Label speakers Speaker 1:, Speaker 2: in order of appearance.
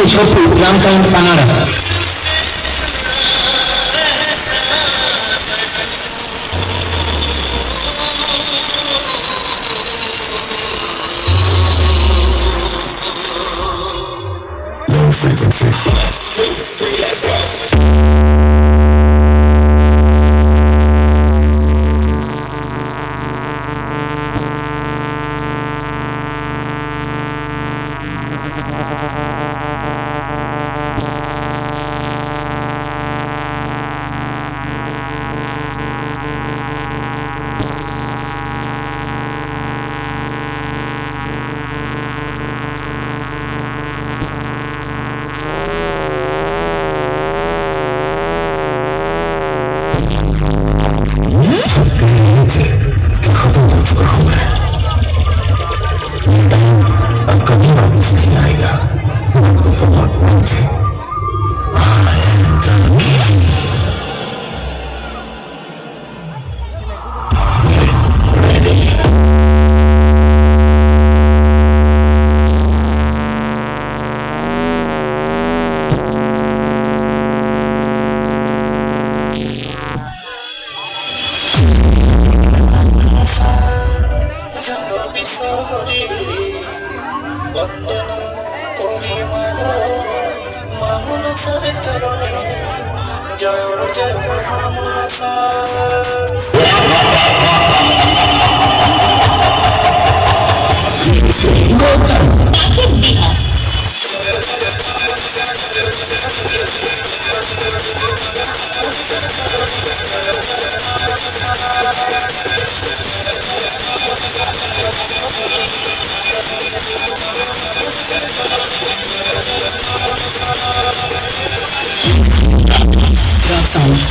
Speaker 1: DJ Chopu, downtown Canada.
Speaker 2: Low frequency. कि खत्म हो चुका हूं मैं ये टाइम अब कभी वापस नहीं आएगा मैं तो बहुत थे I am the king get ready
Speaker 3: বন্দনা করি মাগো মামুন সার চরণে জয় জয় মামুন
Speaker 1: Drop sound.